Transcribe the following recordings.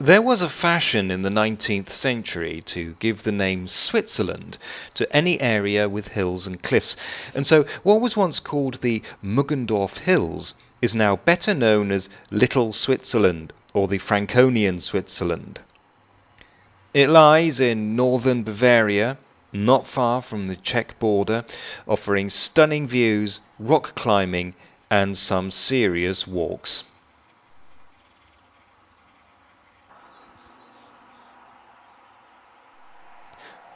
There was a fashion in the 19th century to give the name Switzerland to any area with hills and cliffs, and so what was once called the Muggendorf Hills is now better known as Little Switzerland or the Franconian Switzerland. It lies in northern Bavaria, not far from the Czech border, offering stunning views, rock climbing, and some serious walks.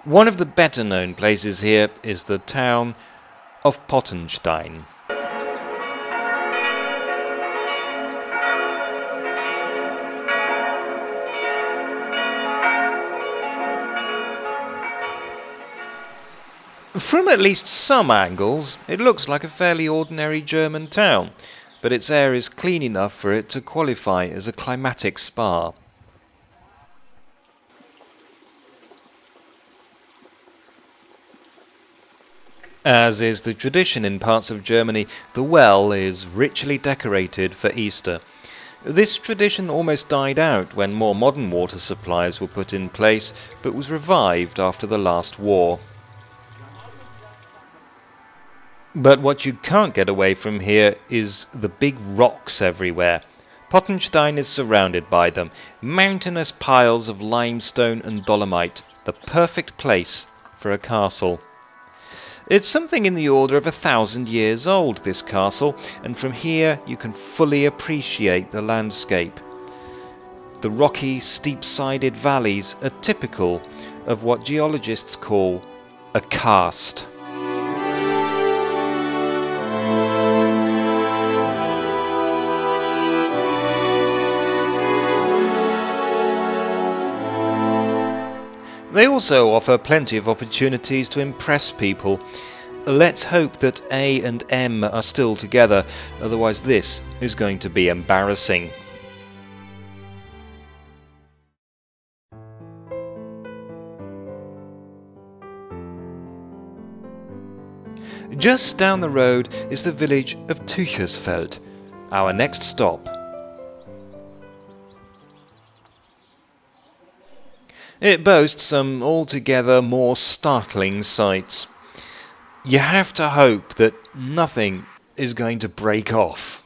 One of the better known places here is the town of Pottenstein. From at least some angles, it looks like a fairly ordinary German town, but its air is clean enough for it to qualify as a climatic spa. As is the tradition in parts of Germany, the well is richly decorated for Easter. This tradition almost died out when more modern water supplies were put in place, but was revived after the last war. But what you can't get away from here is the big rocks everywhere. Pottenstein is surrounded by them, mountainous piles of limestone and dolomite, the perfect place for a castle. It's something in the order of 1,000 years old, this castle, and from here you can fully appreciate the landscape. The rocky, steep-sided valleys are typical of what geologists call a karst. They also offer plenty of opportunities to impress people. Let's hope that A and M are still together, otherwise this is going to be embarrassing. Just down the road is the village of Tüchersfeld, our next stop. It boasts some altogether more startling sights. You have to hope that nothing is going to break off.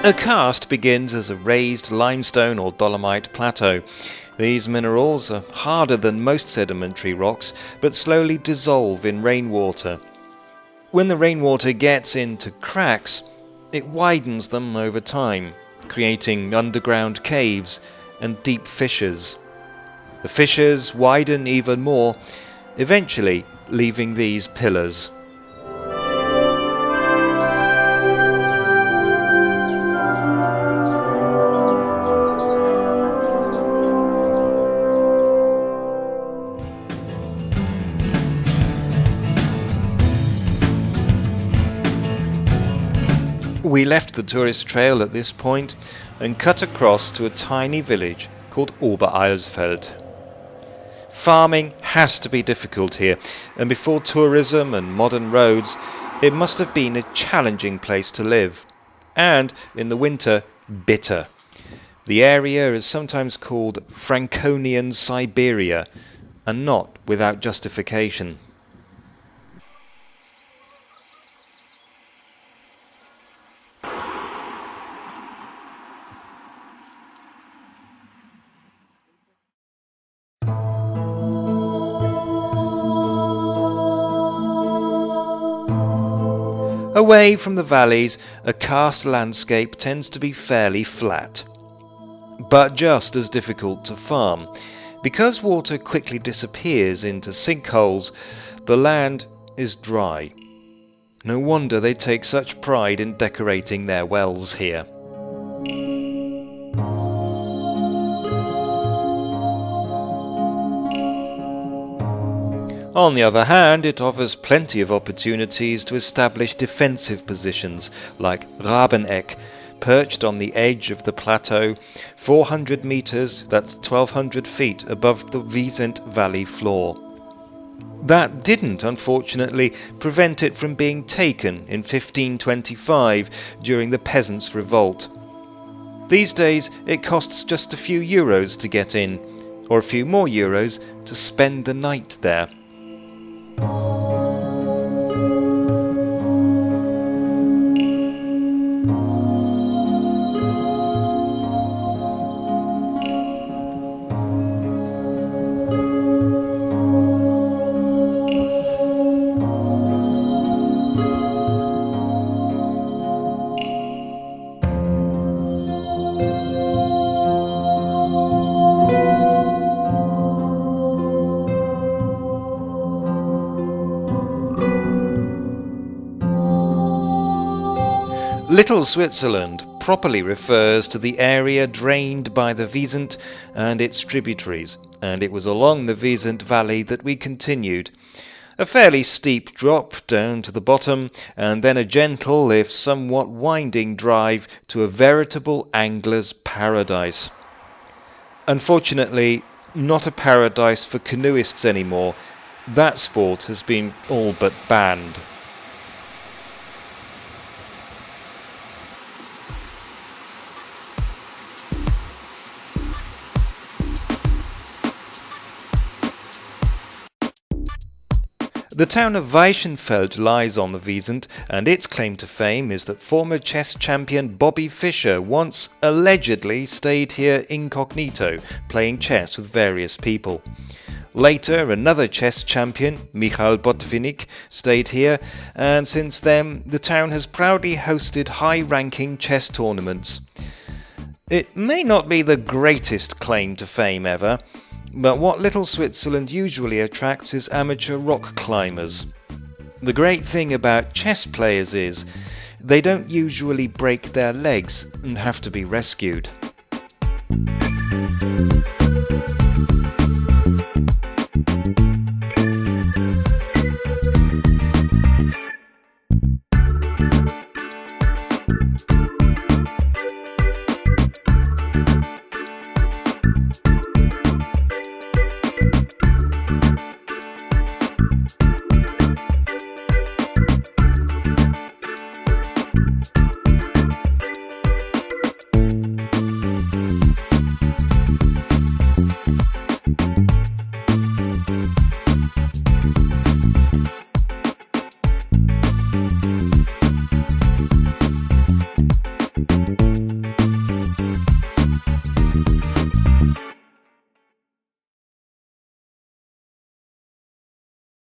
A karst begins as a raised limestone or dolomite plateau. These minerals are harder than most sedimentary rocks, but slowly dissolve in rainwater. When the rainwater gets into cracks, it widens them over time, creating underground caves and deep fissures. The fissures widen even more, eventually leaving these pillars. We left the tourist trail at this point and cut across to a tiny village called Oberailsfeld. Farming has to be difficult here, and before tourism and modern roads, it must have been a challenging place to live. And, in the winter, bitter. The area is sometimes called Franconian Siberia, and not without justification. Away from the valleys, a karst landscape tends to be fairly flat, but just as difficult to farm. Because water quickly disappears into sinkholes, the land is dry. No wonder they take such pride in decorating their wells here. On the other hand, it offers plenty of opportunities to establish defensive positions, like Rabeneck, perched on the edge of the plateau, 400 meters, that's 1,200 feet above the Wiesent Valley floor. That didn't, unfortunately, prevent it from being taken in 1525 during the Peasants' Revolt. These days it costs just a few euros to get in, or a few more euros to spend the night there. Little Switzerland properly refers to the area drained by the Wiesent and its tributaries, and it was along the Wiesent valley that we continued. A fairly steep drop down to the bottom, and then a gentle, if somewhat winding drive to a veritable angler's paradise. Unfortunately, not a paradise for canoeists anymore. That sport has been all but banned. The town of Waischenfeld lies on the Wiesent, and its claim to fame is that former chess champion Bobby Fischer once allegedly stayed here incognito, playing chess with various people. Later, another chess champion, Michal Botvinnik, stayed here, and since then the town has proudly hosted high-ranking chess tournaments. It may not be the greatest claim to fame ever, but what little Switzerland usually attracts is amateur rock climbers. The great thing about chess players is they don't usually break their legs and have to be rescued.